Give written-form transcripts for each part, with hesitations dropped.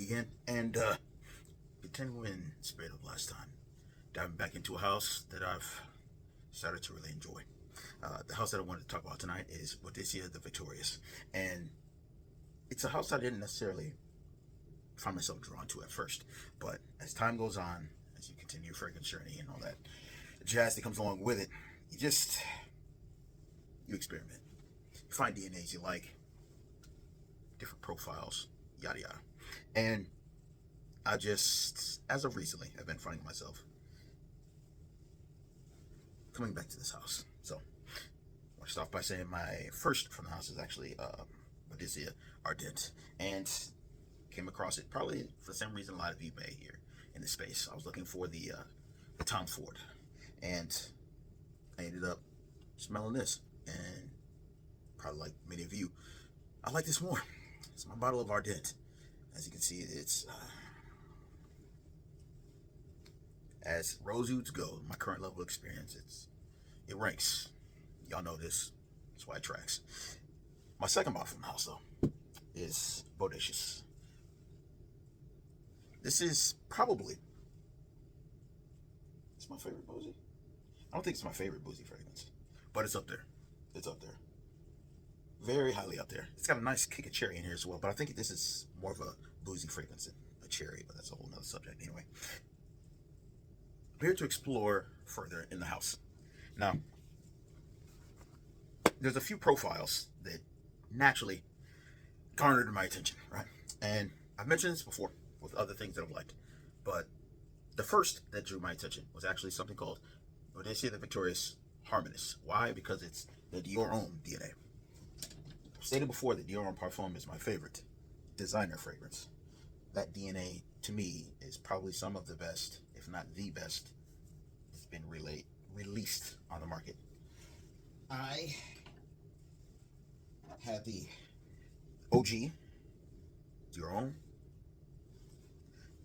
again, and continuing spirit of last time, diving back into a house that I've started to really enjoy. The house that I wanted to talk about tonight is BTV the Victorious, and it's a house I didn't necessarily find myself drawn to at first, but as time goes on, as you continue your fragrance journey and all that jazz that comes along with it, you experiment. You find DNAs you like, different profiles, yada yada, and I just, as of recently, have been finding myself coming back to this house. So, I want to start off by saying my first from the house is actually Odysseus Ardent, and came across it probably for the same reason a lot of you may here in this space. I was looking for the Tom Ford, and I ended up smelling this, and probably like many of you, I like this more. It's my bottle of Ardent. As you can see, it's as rose ouds go, my current level of experience, it ranks. Y'all know this. That's why it tracks. My second bottle from the house, though, is Bodacious. This is probably, it's my favorite boozy. I don't think it's my favorite boozy fragrance, but it's up there. It's up there. Very highly up there. It's got a nice kick of cherry in here as well, but I think this is more of a boozy fragrance than a cherry, but that's a whole nother subject anyway. I'm here to explore further in the house. Now, there's a few profiles that naturally garnered my attention, right? And I've mentioned this before with other things that I've liked, but the first that drew my attention was actually something called Odysseus the Victorious Harmonious. Why? Because it's the Dior Homme DNA. I've stated before that Dior Homme Parfum is my favorite designer fragrance. That DNA, to me, is probably some of the best, if not the best, that's been released on the market. I have the OG Dior Homme.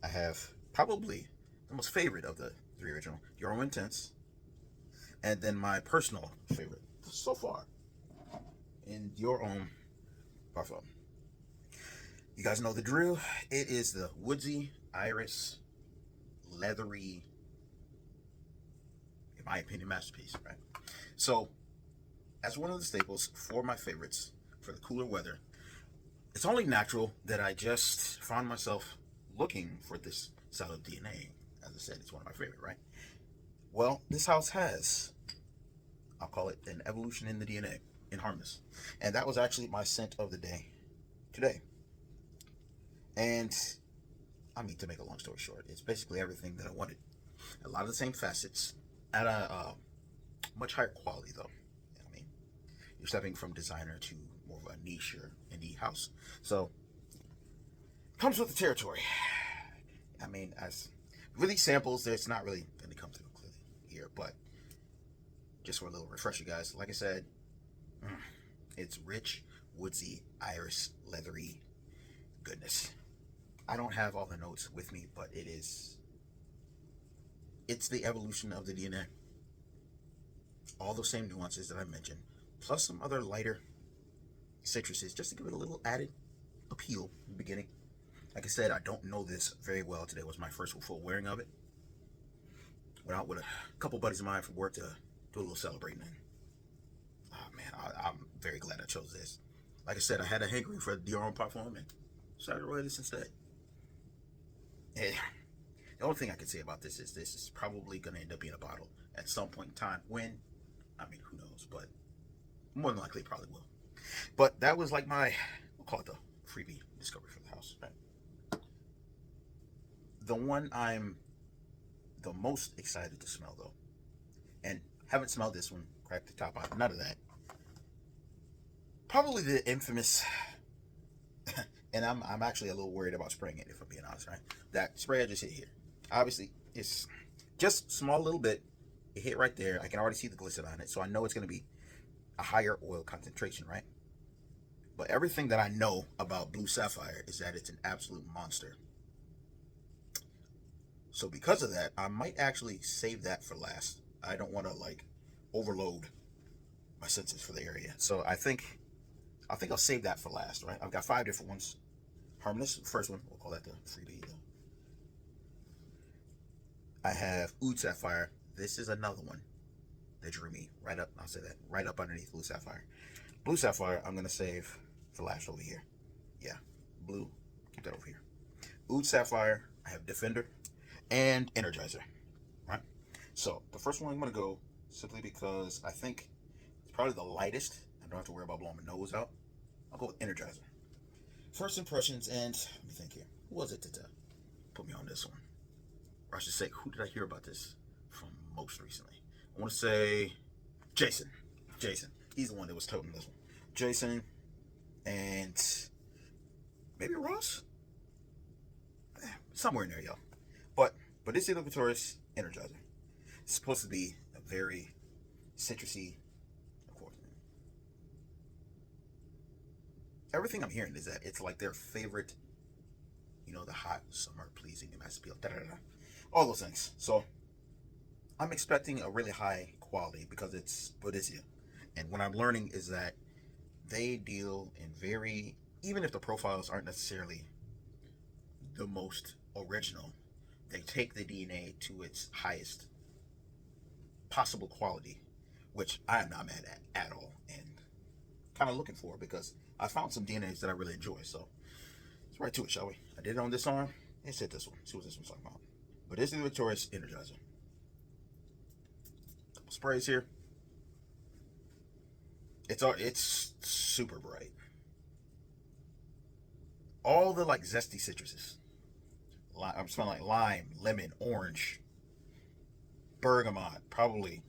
I have probably the most favorite of the three original, Dior Homme Intense, and then my personal favorite so far in Dior Homme Parfum. You guys know the drill. It is the woodsy, iris, leathery, in my opinion, masterpiece, right? So, as one of the staples for my favorites for the cooler weather, it's only natural that I just found myself looking for this style of DNA. As I said, it's one of my favorite, right? Well, this house has, I'll call it an evolution in the DNA, in Harmless. And that was actually my scent of the day today. And I mean, to make a long story short, it's basically everything that I wanted. A lot of the same facets at a much higher quality, though. I mean, you're stepping from designer to more of a niche or indie house. So, comes with the territory. I mean, as with these samples, it's not really going to come through clearly here, but just for a little refresher, guys, like I said, it's rich, woodsy, iris, leathery goodness. I don't have all the notes with me, but it's the evolution of the DNA. All those same nuances that I mentioned, plus some other lighter citruses, just to give it a little added appeal in the beginning. Like I said, I don't know this very well. Today was my first full wearing of it. Went out with a couple buddies of mine from work to do a little celebrating. And, oh man, I'm very glad I chose this. Like I said, I had a hankering for the Dior Homme Parfum and decided to wear this instead. And the only thing I can say about this is probably going to end up being a bottle at some point in time. When, I mean, who knows, but more than likely probably will. But that was like my, we'll call it the freebie discovery for the house, right? The one I'm the most excited to smell, though, and haven't smelled this one, cracked the top out, none of that. Probably the infamous, and I'm actually a little worried about spraying it, if I'm being honest, right? That spray I just hit here, obviously, it's just small little bit. It hit right there. I can already see the glycerin on it, so I know it's going to be a higher oil concentration, right? But everything that I know about Blue Sapphire is that it's an absolute monster. So because of that, I might actually save that for last. I don't want to like overload my senses for the area. So I think I'll save that for last, right? I've got 5 different ones. Harmless, first one. We'll call that the freebie. I have Oud Sapphire. This is another one that drew me right up. I'll say that right up underneath Blue Sapphire. Blue Sapphire, I'm gonna save for last over here. Yeah, blue. Keep that over here. Oud Sapphire. I have Defender and Energizer. Right. So the first one I'm gonna go simply because I think it's probably the lightest. I don't have to worry about blowing my nose out. I'll go with Energizer. First impressions, and let me think here. Who was it that put me on this one? Or I should say, who did I hear about this from most recently? I want to say Jason. Jason. He's the one that was toting this one. Jason and maybe Ross? Somewhere in there, y'all. But this is the Victorious Energizer. It's supposed to be a very citrusy, of course. Everything I'm hearing is that it's like their favorite, the hot summer pleasing mass appeal, all those things. So I'm expecting a really high quality because it's Bodicea. And what I'm learning is that they deal in very, even if the profiles aren't necessarily the most original, they take the DNA to its highest possible quality, which I am not mad at all, and kind of looking for, because I found some DNAs that I really enjoy. So let's right to it, shall we? I did it on this arm. Let's hit this one. See what this one's talking about. But this is the Victorious Energizer. Couple sprays here. It's super bright. All the like zesty citruses. I'm smelling like lime, lemon, orange, bergamot, probably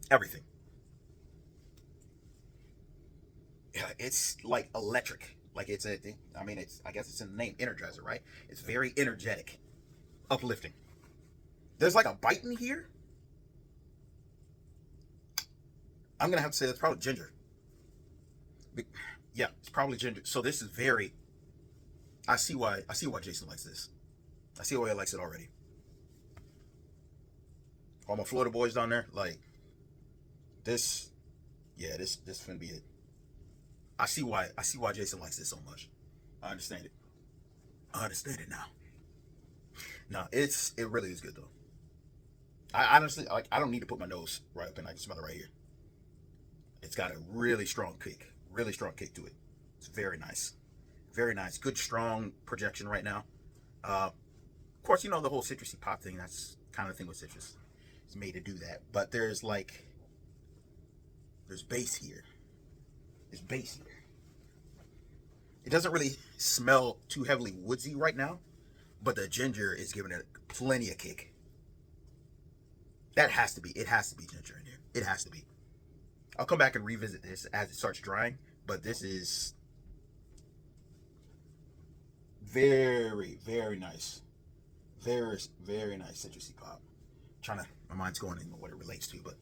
everything. Yeah, it's like electric. Like I guess it's in the name, Energizer, right? It's very energetic, uplifting. There's like a bite in here. I'm gonna have to say that's probably ginger. Yeah, it's probably ginger. So this is very. I see why Jason likes this. I see why he likes it already. All my Florida boys down there, like this. Yeah, this finna be it. I see why Jason likes this so much. I understand it. I understand it now. No, it really is good though. I honestly I don't need to put my nose right up and I can smell it right here. It's got a really strong kick to it. It's very nice, very nice. Good strong projection right now. Of course, the whole citrusy pop thing. That's kind of the thing with citrus. It's made to do that. But there's bass here. There's bass here. It doesn't really smell too heavily woodsy right now, but the ginger is giving it plenty of kick. That has to be. It has to be ginger in here. It has to be. I'll come back and revisit this as it starts drying, but this is very, very nice. Very, very nice citrusy pop. My mind's going in what it relates to, but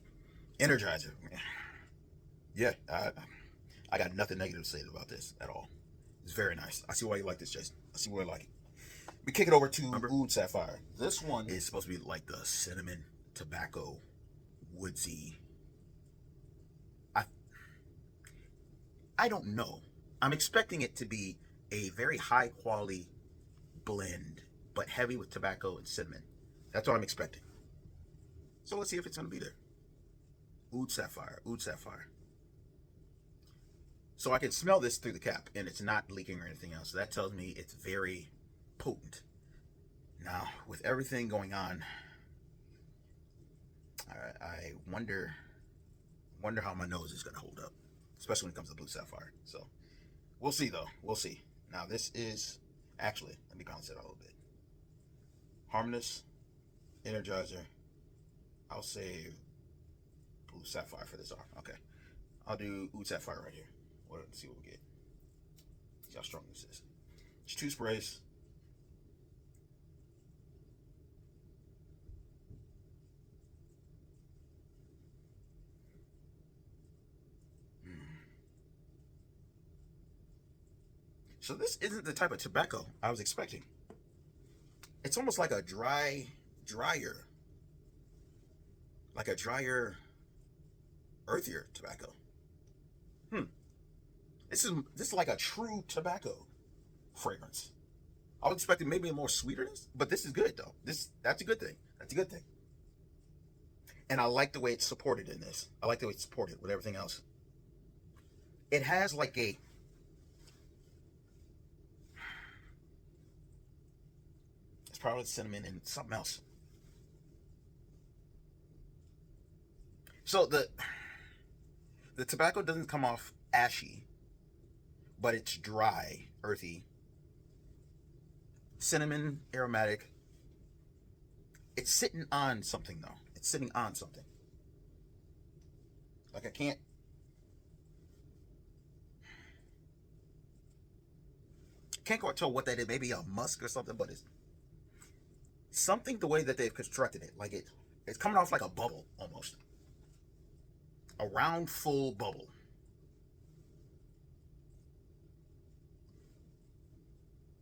Energizer. Yeah, I got nothing negative to say about this at all. It's very nice. I see why you like this, Jason. I see why you like it. We kick it over to Oud Sapphire. This one is supposed to be like the cinnamon, tobacco, woodsy. I don't know. I'm expecting it to be a very high quality blend, but heavy with tobacco and cinnamon. That's what I'm expecting. So let's see if it's going to be there. Oud Sapphire. So I can smell this through the cap, and it's not leaking or anything else. So that tells me it's very potent. Now, with everything going on, I wonder how my nose is going to hold up, especially when it comes to Blue Sapphire. So we'll see, though. We'll see. Now, this is actually, let me balance it out a little bit. Harmless, Energizer. I'll save Blue Sapphire for this arm. Okay. I'll do Oud Sapphire right here. Let's see what we get. See how strong this is. It's 2 sprays. So this isn't the type of tobacco I was expecting. It's almost like a drier, earthier tobacco. This is like a true tobacco fragrance. I was expecting maybe a more sweeterness, but this is good though. That's a good thing. That's a good thing. And I like the way it's supported in this. I like the way it's supported with everything else. It has like a, it's probably cinnamon and something else. So the tobacco doesn't come off ashy, but it's dry, earthy, cinnamon, aromatic. It's sitting on something though. It's sitting on something. Like I can't quite tell what that is. Maybe a musk or something, but it's something the way that they've constructed it. Like it's coming off like a bubble almost, a round, full bubble.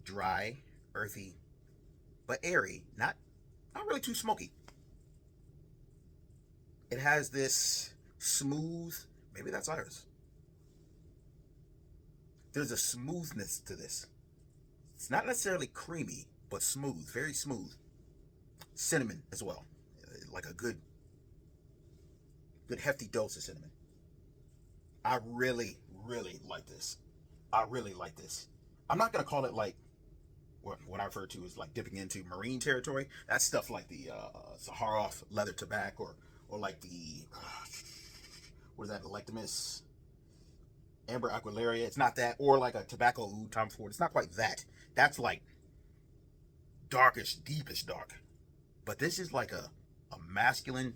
Dry, earthy, but airy. Not really too smoky. It has this smooth. Maybe that's iris. There's a smoothness to this. It's not necessarily creamy, but smooth, very smooth. Cinnamon as well, like a good hefty dose of cinnamon. I really like this. I really like this. I'm not gonna call it like what I refer to as like dipping into marine territory. That's stuff like the Saharoff leather tobacco, or like the what is that, Electimus Amber Aquilaria. It's not that, or like a tobacco oud Tom Ford. It's not quite that. That's like darkest, deepest dark. But this is like a masculine,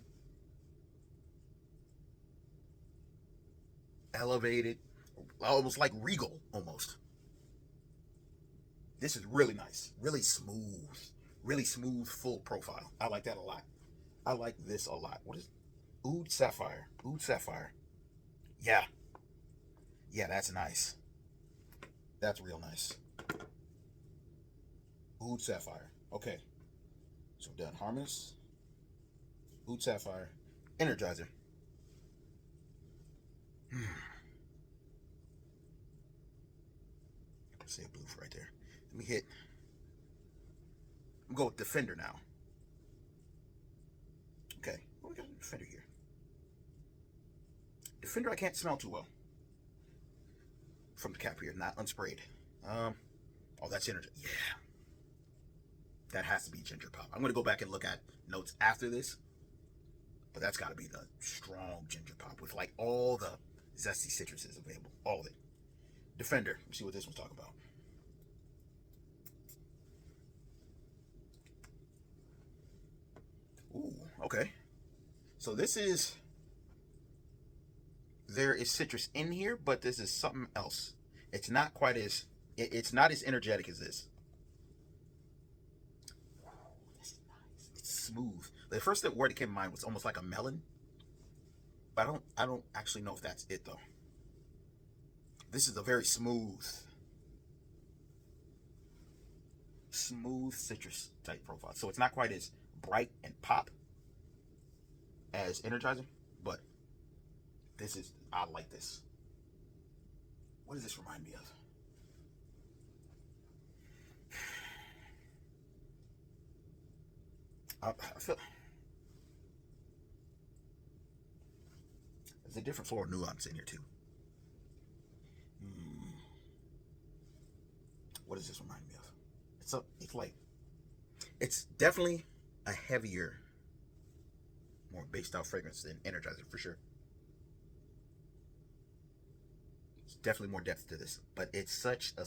elevated, almost like regal, almost. This is really nice, really smooth, full profile. I like that a lot. I like this a lot. What is Oud Sapphire? Oud Sapphire. Yeah, yeah, that's nice. That's real nice. Oud Sapphire. Okay, so done. Harmless. Oud Sapphire. Energizer. Say a blue right there. Let me hit. I'm going with Defender now. Okay, what we got in Defender here? Defender I can't smell too well from the cap here, not unsprayed. Oh, that's energy. Yeah, that has to be ginger pop. I'm gonna go back and look at notes after this, but that's got to be the strong ginger pop with like all the zesty citruses available, all of it. Defender. Let's see what this one's talking about. Ooh, okay. So this is, there is citrus in here, but this is something else. It's not quite as, it's not as energetic as this. This is nice. It's smooth. The first word that came to mind was almost like a melon, but I don't actually know if that's it though. This is a very smooth citrus type profile. So it's not quite as bright and pop as Energizer, but this is, I like this. What does this remind me of? I feel there's a different floral nuance in here too. What does this remind me of? It's like, it's definitely a heavier, more based out fragrance than Energizer for sure. It's definitely more depth to this, but it's such a,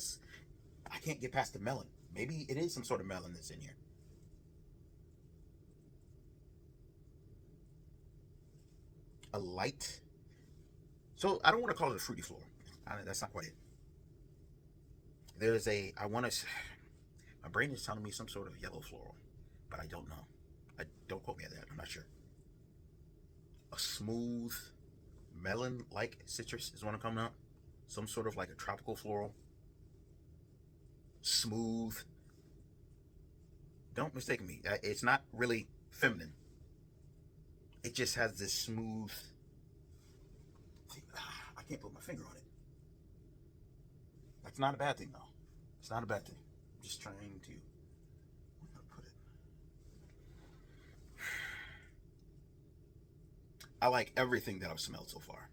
I can't get past the melon. Maybe it is some sort of melon that's in here. A light. So I don't want to call it a fruity floral. That's not quite it. There's a, I want to, my brain is telling me some sort of yellow floral, but I don't know. Don't quote me on that. I'm not sure. A smooth melon-like citrus is what I'm coming up. Some sort of like a tropical floral. Smooth. Don't mistake me. It's not really feminine. It just has this smooth. See, I can't put my finger on it. That's not a bad thing though. It's not a bad thing. I'm just trying to, where can I put it? I like everything that I've smelled so far,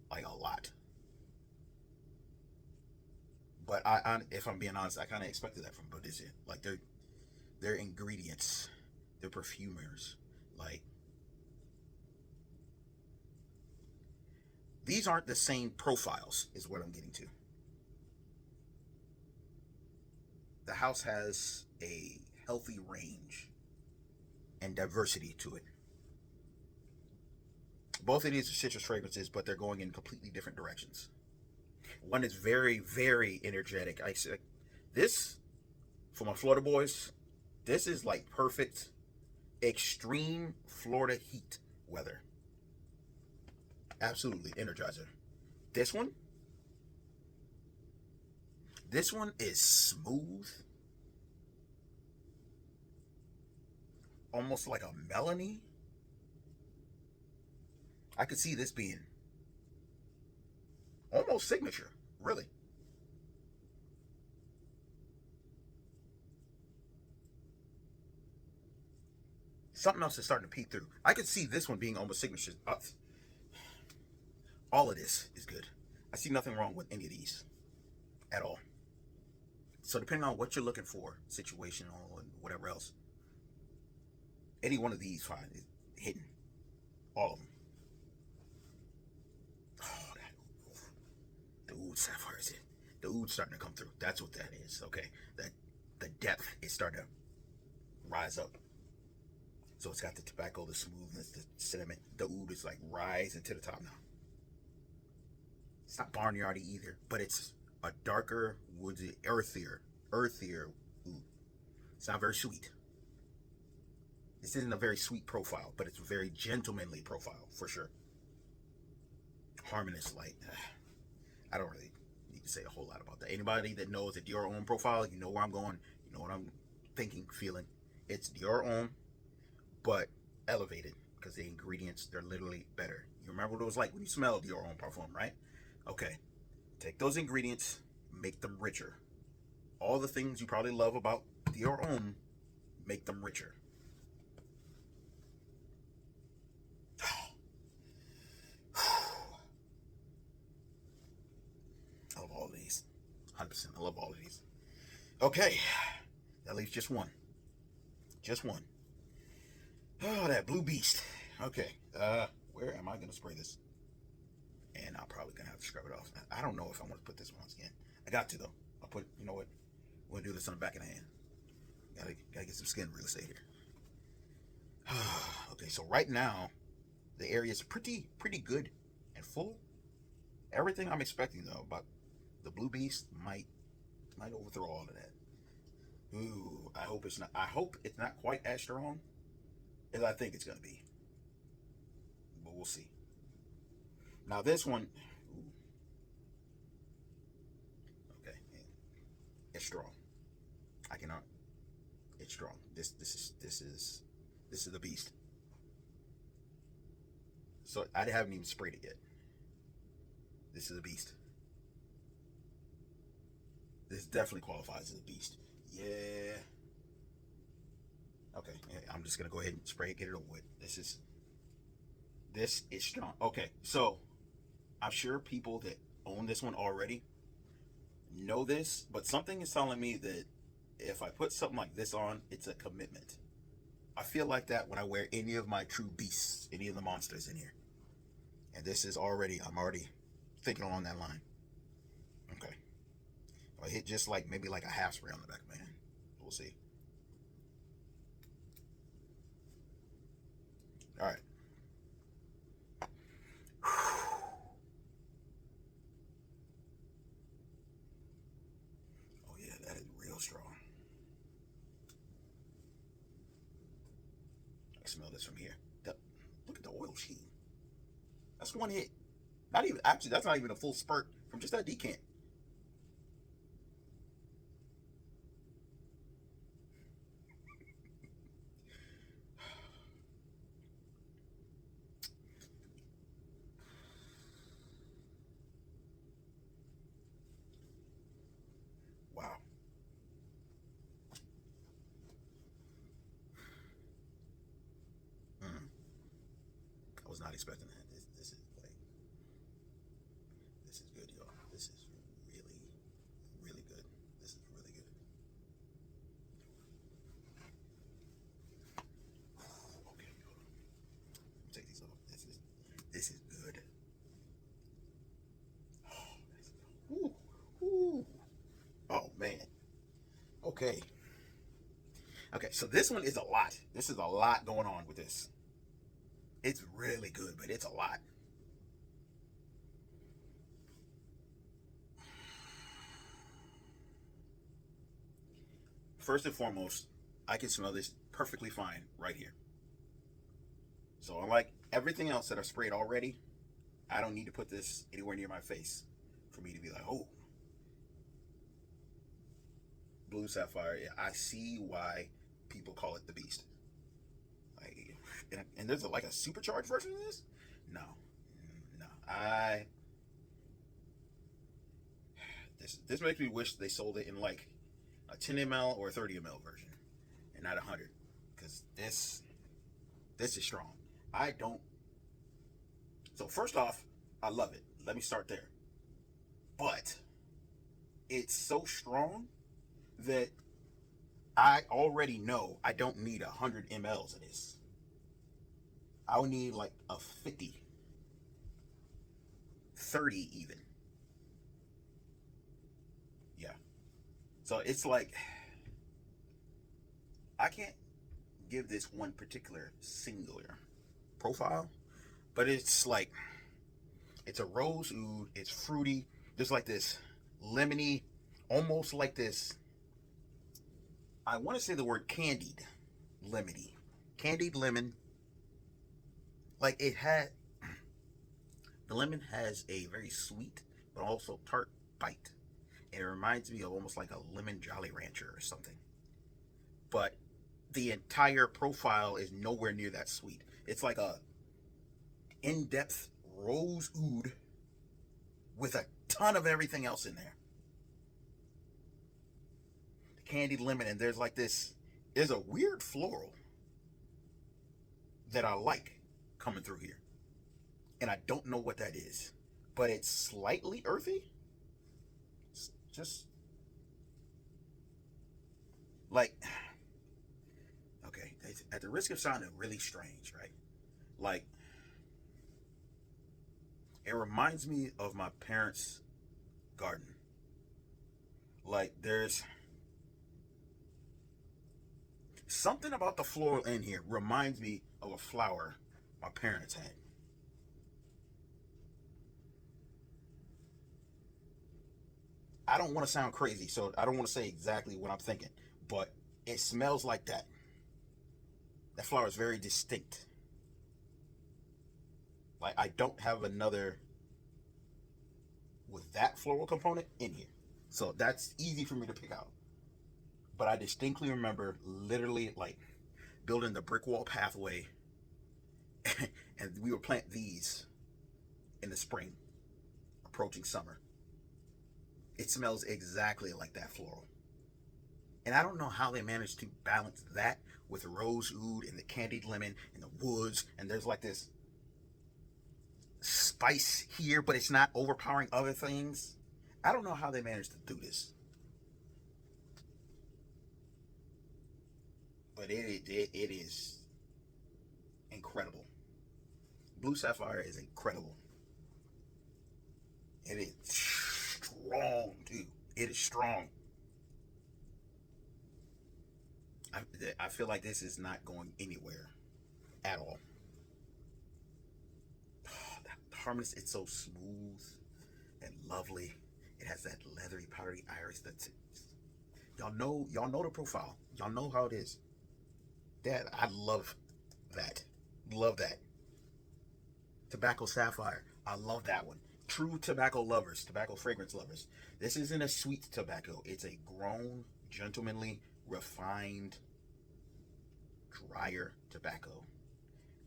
like a lot. But if I'm being honest, I kind of expected that from BTV. Like their ingredients, their perfumers, like these aren't the same profiles. Is what I'm getting to. The house has a healthy range and diversity to it. Both of these are citrus fragrances, but they're going in completely different directions. One is very, very energetic. I said, this for my Florida boys, this is like perfect extreme Florida heat weather. Absolutely energizer. This one, this one is smooth, almost like a melony. I could see this being almost signature, really. Something else is starting to peek through. I could see this one being almost signature. All of this is good. I see nothing wrong with any of these at all. So depending on what you're looking for, situational and whatever else, any one of these fine is hidden. All of them. Oh, the oud sapphire is it. The oud starting to come through. That's what that is. Okay, that the depth is starting to rise up. So it's got the tobacco, the smoothness, the cinnamon. The oud is like rising to the top now. It's not barnyardy either, but it's a darker, woodsy, earthier oud. It's not very sweet. This isn't a very sweet profile, but it's a very gentlemanly profile for sure. Harmonious light. I don't really need to say a whole lot about that. Anybody that knows the Dior Homme profile, you know where I'm going. You know what I'm thinking, feeling. It's Dior Homme, but elevated because the ingredients, they're literally better. You remember what it was like when you smelled Dior Homme parfum, right? Okay. Take those ingredients, make them richer. All the things you probably love about Dior Homme, make them richer. I love all of these. 100%. I love all of these. Okay. That leaves just one. Just one. Oh, that blue beast. Okay. Where am I going to spray this? And I'm probably going to have to scrub it off. I don't know if I want to put this one on skin. I got to, though. I'll put, you know what? We'll do this on the back of the hand. Gotta get some skin real estate here. Okay, so right now, the area is pretty good and full. Everything I'm expecting, though, about the blue beast might overthrow all of that. Ooh, I hope it's not. I hope it's not quite as strong as I think it's gonna be, but we'll see. Now this one, ooh, okay, it's strong. I cannot. It's strong. This is the beast. So I haven't even sprayed it yet. This is a beast. This definitely qualifies as a beast. Yeah. Okay, yeah, I'm just gonna go ahead and spray it, get it over with. This is strong. Okay, so I'm sure people that own this one already know this, but something is telling me that if I put something like this on, it's a commitment. I feel like that when I wear any of my true beasts, any of the monsters in here. And this is already, I'm already thinking along that line. Okay. I'll hit just like maybe like a half spray on the back of my hand. We'll see. All right. Oh yeah, that is real strong. I can smell this from here. Look at the oil sheen. That's one hit. Not even actually. That's not even a full spurt from just that decant. Wow. was not expecting that. This is like, this is good, y'all. This is really, really good. This is really good. Okay, hold on. Take these off. This is good. Ooh, ooh. Oh man. Okay. Okay, so this one is a lot. This is a lot going on with this. It's really good, but it's a lot. First and foremost, I can smell this perfectly fine right here. So unlike everything else that I've sprayed already, I don't need to put this anywhere near my face for me to be like, oh, blue sapphire. Yeah, I see why people call it the beast. Like, and there's like a supercharged version of this. No, no. This makes me wish they sold it in like a 10 ml or a 30 ml version, and not 100, because this is strong. I don't. So first off, I love it. Let me start there. But it's so strong that I already know I don't need 100 mLs of this. I would need like a 50, 30 even. Yeah. So it's like, I can't give this one particular singular profile, but it's like, it's a rose oud, it's fruity, there's like this lemony, almost like this, I want to say the word candied lemony. Candied lemon. Like it had, the lemon has a very sweet but also tart bite. And it reminds me of almost like a lemon Jolly Rancher or something. But the entire profile is nowhere near that sweet. It's like a in-depth rose oud with a ton of everything else in there. The candied lemon, and there's like this, there's a weird floral that I like coming through here. And I don't know what that is. But it's slightly earthy. It's just like, okay, at the risk of sounding really strange, right? Like, it reminds me of my parents' garden. Like, there's something about the floral in here reminds me of a flower my parents had. I don't want to sound crazy, so I don't want to say exactly what I'm thinking, but it smells like that. That flower is very distinct. Like, I don't have another with that floral component in here. So that's easy for me to pick out. But I distinctly remember literally like building the brick wall pathway and we would plant these in the spring, approaching summer. It smells exactly like that floral. And I don't know how they managed to balance that with the rose oud and the candied lemon and the woods. And there's like this spice here, but it's not overpowering other things. I don't know how they managed to do this. But it is incredible. Blue Sapphire is incredible. It is strong, too. It is strong. I, I feel like this is not going anywhere at all. Oh, that harmless, it's so smooth and lovely. It has that leathery, powdery iris. That's y'all know the profile. Y'all know how it is. That I love that. Love that. Tobacco Sapphire. I love that one. True tobacco lovers, tobacco fragrance lovers. This isn't a sweet tobacco. It's a grown, gentlemanly, refined, drier tobacco.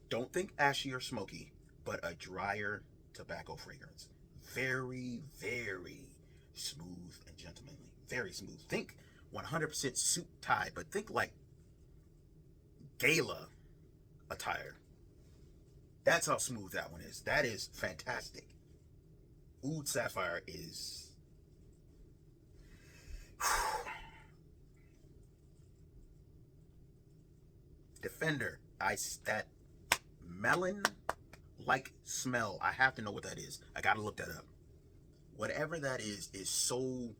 Don't think ashy or smoky, but a drier tobacco fragrance. Very, very smooth and gentlemanly. Very smooth. Think 100% suit tie, but think like gala attire. That's how smooth that one is. That is fantastic. Oud Sapphire is Defender. That melon like smell. I have to know what that is. I gotta look that up. Whatever that is so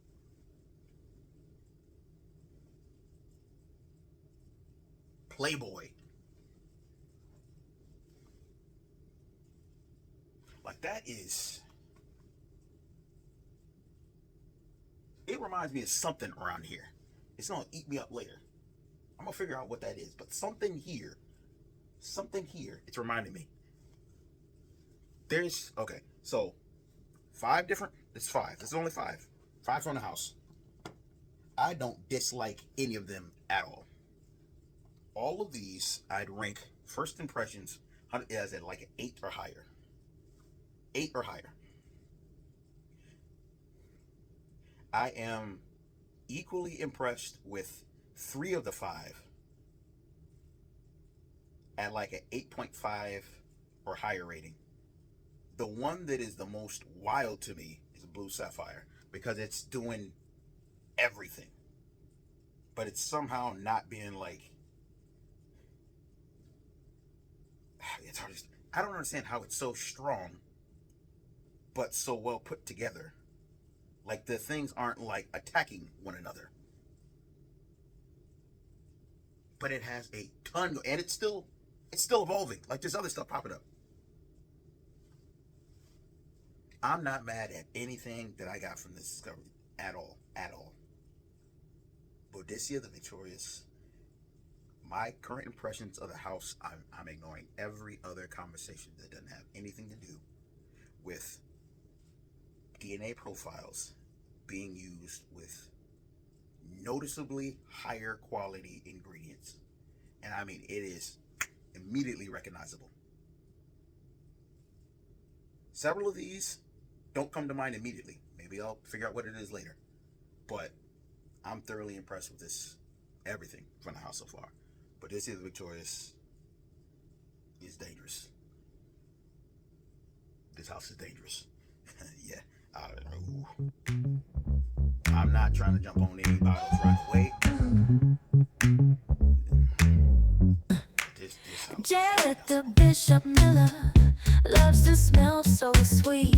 Playboy. Like that is. It reminds me of something around here. It's gonna eat me up later. I'm gonna figure out what that is. But something here. It's reminding me. Okay, so 5 different. It's 5. This is only 5. 5 from the house. I don't dislike any of them at all. All of these I'd rank first impressions as at like an 8 or higher. 8 or higher. I am equally impressed with 3 of the 5 at like an 8.5 or higher rating. The one that is the most wild to me is Blue Sapphire because it's doing everything. But it's somehow not being like, it's hard to, I don't understand how it's so strong but so well put together. Like the things aren't like attacking one another. But it has a ton, and it's still evolving. Like there's other stuff popping up. I'm not mad at anything that I got from this discovery at all. Boudicca the Victorious. My current impressions of the house, I'm ignoring every other conversation that doesn't have anything to do with DNA profiles being used with noticeably higher quality ingredients. And I mean, it is immediately recognizable. Several of these don't come to mind immediately. Maybe I'll figure out what it is later. But I'm thoroughly impressed with everything from the house so far. But this is Victorious is dangerous. This house is dangerous. Yeah. I'm not trying to jump on any bottles right away. This house. Jared the Bishop Miller loves to smell so sweet.